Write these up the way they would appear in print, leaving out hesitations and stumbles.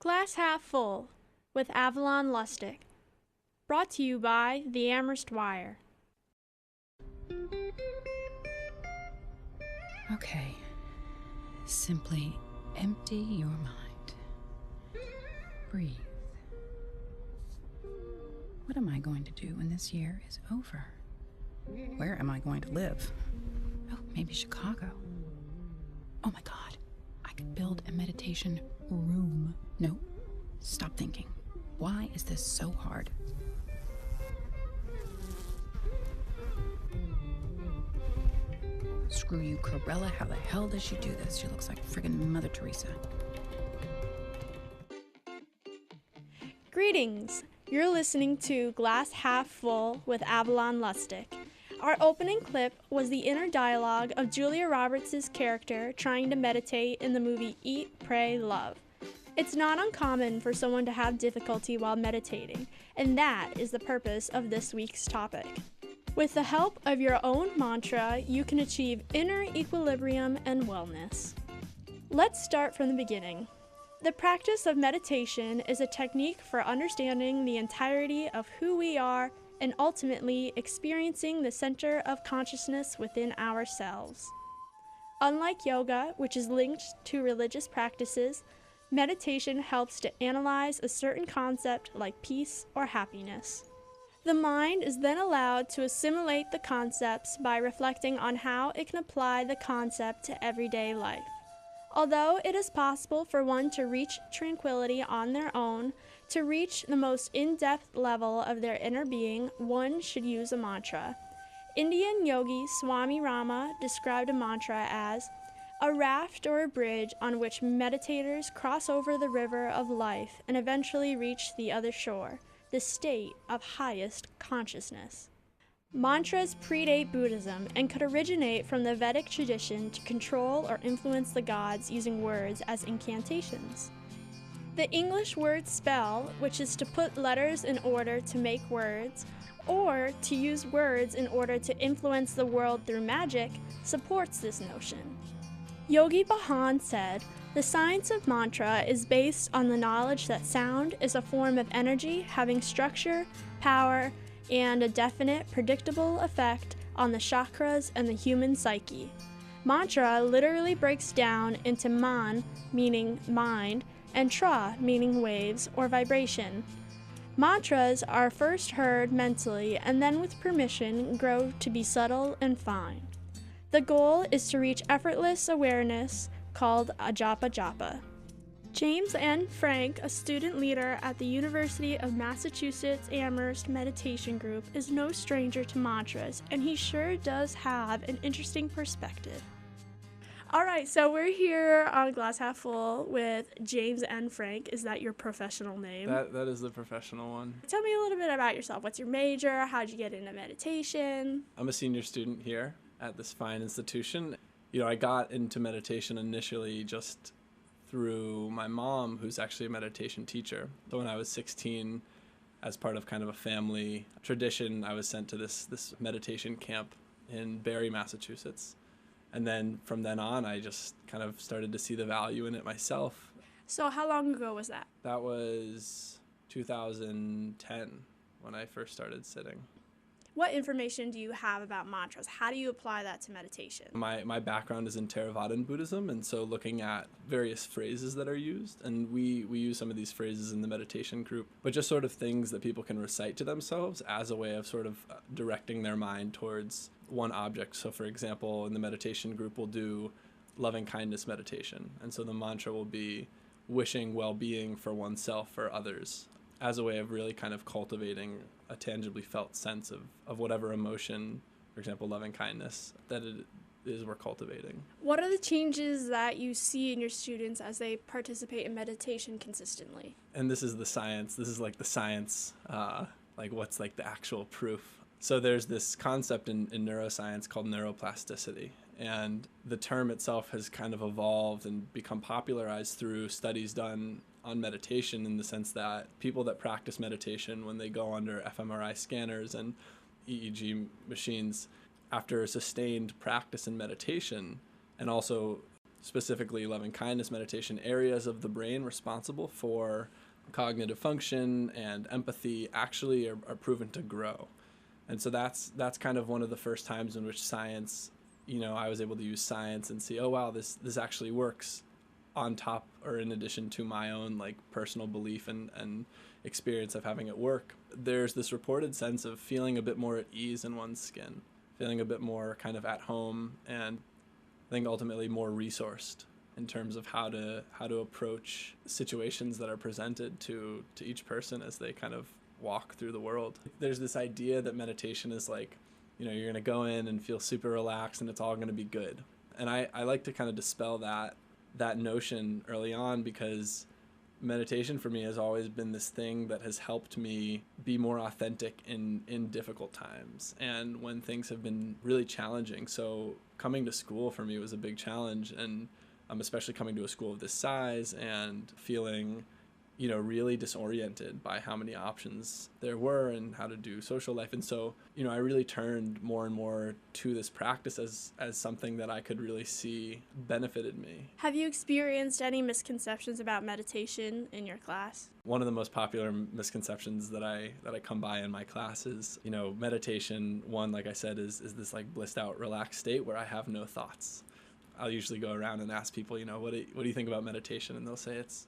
Glass Half Full with Avalon Lustick. Brought to you by the Amherst Wire. Okay. Simply empty your mind. Breathe. What am I going to do when this year is over? Where am I going to live? Oh, maybe Chicago. Oh my God. I could build a meditation room. No, stop thinking. Why is this so hard? Screw you, Corella. How the hell does she do this? She looks like friggin' Mother Teresa. Greetings! You're listening to Glass Half Full with Avalon Lustick. Our opening clip was the inner dialogue of Julia Roberts' character trying to meditate in the movie Eat, Pray, Love. It's not uncommon for someone to have difficulty while meditating, and that is the purpose of this week's topic. With the help of your own mantra, you can achieve inner equilibrium and wellness. Let's start from the beginning. The practice of meditation is a technique for understanding the entirety of who we are and ultimately experiencing the center of consciousness within ourselves. Unlike yoga, which is linked to religious practices, meditation helps to analyze a certain concept like peace or happiness. The mind is then allowed to assimilate the concepts by reflecting on how it can apply the concept to everyday life. Although it is possible for one to reach tranquility on their own, to reach the most in-depth level of their inner being, one should use a mantra. Indian yogi Swami Rama described a mantra as a raft or a bridge on which meditators cross over the river of life and eventually reach the other shore, the state of highest consciousness. Mantras predate Buddhism and could originate from the Vedic tradition to control or influence the gods using words as incantations. The English word spell, which is to put letters in order to make words, or to use words in order to influence the world through magic, supports this notion. Yogi Bhajan said, "The science of mantra is based on the knowledge that sound is a form of energy having structure, power, and a definite, predictable effect on the chakras and the human psyche." Mantra literally breaks down into man, meaning mind, and tra, meaning waves or vibration. Mantras are first heard mentally and then with permission grow to be subtle and fine. The goal is to reach effortless awareness called a japa japa. James N. Frank, a student leader at the University of Massachusetts Amherst Meditation Group, is no stranger to mantras, and he sure does have an interesting perspective. All right, so we're here on Glass Half Full with James N. Frank. Is that your professional name? That is the professional one. Tell me a little bit about yourself. What's your major? How'd you get into meditation? I'm a senior student here at this fine institution. I got into meditation initially just through my mom, who's actually a meditation teacher. So when I was 16, as part of kind of a family tradition, I was sent to this meditation camp in Barre, Massachusetts. And then from then on, I just kind of started to see the value in it myself. So how long ago was that? That was 2010 when I first started sitting. What information do you have about mantras? How do you apply that to meditation? My background is in Theravada Buddhism, and so looking at various phrases that are used, and we use some of these phrases in the meditation group, but just sort of things that people can recite to themselves as a way of sort of directing their mind towards one object. So for example, in the meditation group, we'll do loving kindness meditation, and so the mantra will be wishing well-being for oneself or others, as a way of really kind of cultivating a tangibly felt sense of whatever emotion, for example, loving kindness, that it is we're cultivating. What are the changes that you see in your students as they participate in meditation consistently? And this is the science. This is like the science, like what's like the actual proof. So there's this concept in neuroscience called neuroplasticity. And the term itself has kind of evolved and become popularized through studies done on meditation, in the sense that people that practice meditation, when they go under fMRI scanners and EEG machines, after a sustained practice in meditation, and also specifically loving kindness meditation, areas of the brain responsible for cognitive function and empathy actually are proven to grow. And so that's kind of one of the first times in which science, I was able to use science and see, oh wow, this actually works on top or in addition to my own like personal belief and experience of having it work. There's this reported sense of feeling a bit more at ease in one's skin, feeling a bit more kind of at home, and I think ultimately more resourced in terms of how to approach situations that are presented to each person as they kind of walk through the world. There's this idea that meditation is like, you're going to go in and feel super relaxed and it's all going to be good. And I like to kind of dispel that notion early on, because meditation for me has always been this thing that has helped me be more authentic in difficult times and when things have been really challenging. So coming to school for me was a big challenge, and especially coming to a school of this size and feeling really disoriented by how many options there were and how to do social life. And so, I really turned more and more to this practice as something that I could really see benefited me. Have you experienced any misconceptions about meditation in your class? One of the most popular misconceptions that I come by in my class is, meditation, one, like I said, is this like blissed out, relaxed state where I have no thoughts. I'll usually go around and ask people, what do you think about meditation? And they'll say it's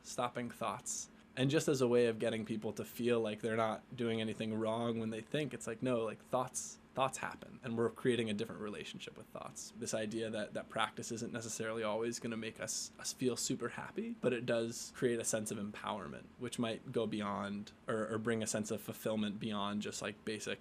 stopping thoughts. And just as a way of getting people to feel like they're not doing anything wrong when they think, it's like, no, like thoughts happen, and we're creating a different relationship with thoughts. This idea that practice isn't necessarily always going to make us feel super happy, but it does create a sense of empowerment, which might go beyond or bring a sense of fulfillment beyond just like basic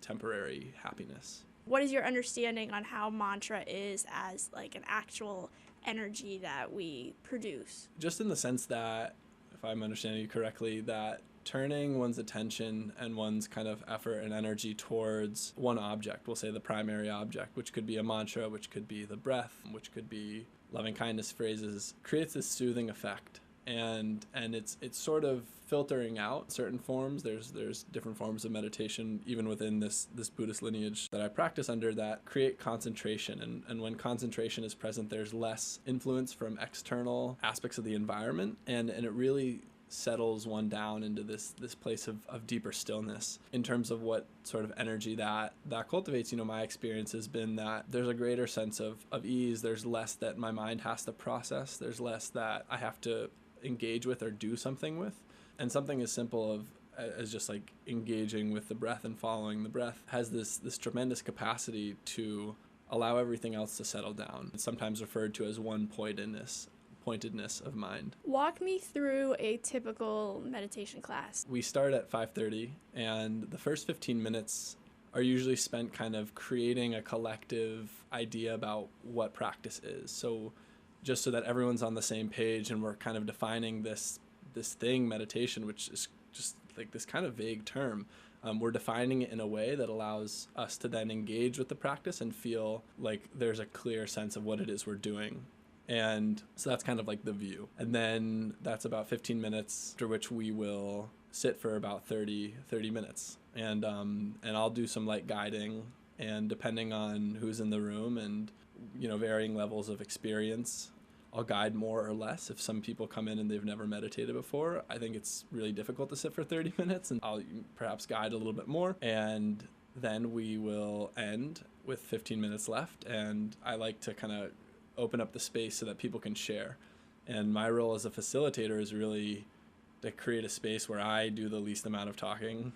temporary happiness. What is your understanding on how mantra is as like an actual energy that we produce? Just in the sense that, if I'm understanding you correctly, that turning one's attention and one's kind of effort and energy towards one object, we'll say the primary object, which could be a mantra, which could be the breath, which could be loving kindness phrases, creates this soothing effect. And it's sort of filtering out certain forms. There's different forms of meditation, even within this Buddhist lineage that I practice under, that create concentration. And when concentration is present, there's less influence from external aspects of the environment, and it really settles one down into this place of deeper stillness. In terms of what sort of energy that cultivates, my experience has been that there's a greater sense of ease. There's less that my mind has to process. There's less that I have to engage with or do something with. And something as simple as just like engaging with the breath and following the breath has this tremendous capacity to allow everything else to settle down. It's sometimes referred to as one-pointedness of mind. Walk me through a typical meditation class. We start at 5:30, and the first 15 minutes are usually spent kind of creating a collective idea about what practice is. So just so that everyone's on the same page, and we're kind of defining this thing, meditation, which is just like this kind of vague term. We're defining it in a way that allows us to then engage with the practice and feel like there's a clear sense of what it is we're doing. And so that's kind of like the view. And then that's about 15 minutes, after which we will sit for about 30 minutes. And I'll do some light guiding, and depending on who's in the room and, varying levels of experience, I'll guide more or less. If some people come in and they've never meditated before, I think it's really difficult to sit for 30 minutes, and I'll perhaps guide a little bit more. And then we will end with 15 minutes left, and I like to kind of open up the space so that people can share. And my role as a facilitator is really to create a space where I do the least amount of talking,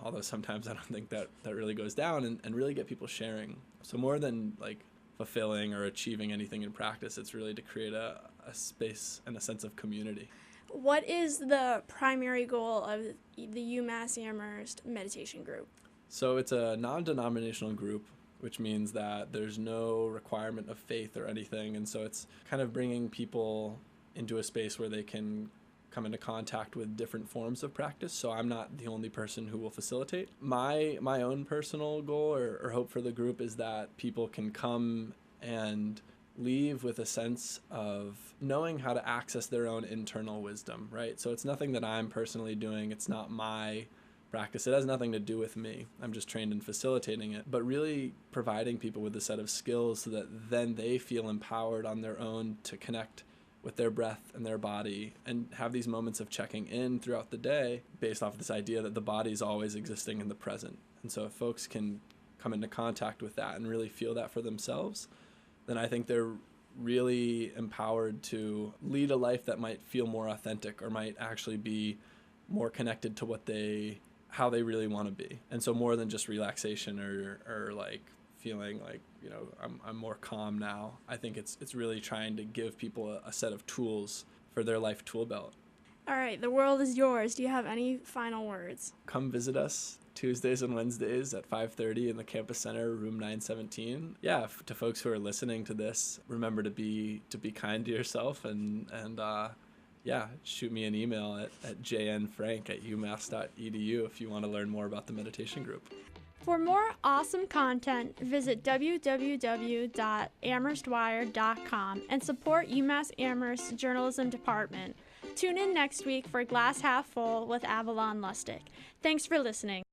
although sometimes I don't think that really goes down, and really get people sharing. So more than like fulfilling or achieving anything in practice, it's really to create a space and a sense of community. What is the primary goal of the UMass Amherst meditation group? So it's a non-denominational group, which means that there's no requirement of faith or anything. And so it's kind of bringing people into a space where they can come into contact with different forms of practice. So I'm not the only person who will facilitate. My own personal goal or hope for the group is that people can come and leave with a sense of knowing how to access their own internal wisdom, right? So it's nothing that I'm personally doing. It's not my practice. It has nothing to do with me. I'm just trained in facilitating it, but really providing people with a set of skills so that then they feel empowered on their own to connect with their breath and their body and have these moments of checking in throughout the day based off of this idea that the body is always existing in the present. And so if folks can come into contact with that and really feel that for themselves, then I think they're really empowered to lead a life that might feel more authentic or might actually be more connected to how they really want to be. And so more than just relaxation or like feeling like, you know, I'm more calm now. I think it's really trying to give people a set of tools for their life tool belt. All right, the world is yours. Do you have any final words? Come visit us Tuesdays and Wednesdays at 5:30 in the campus center, room 917. Yeah, to folks who are listening to this, remember to be kind to yourself and yeah, shoot me an email at jnfrank@umass.edu if you want to learn more about the meditation group. For more awesome content, visit www.amherstwire.com and support UMass Amherst's journalism department. Tune in next week for Glass Half Full with Avalon Lustick. Thanks for listening.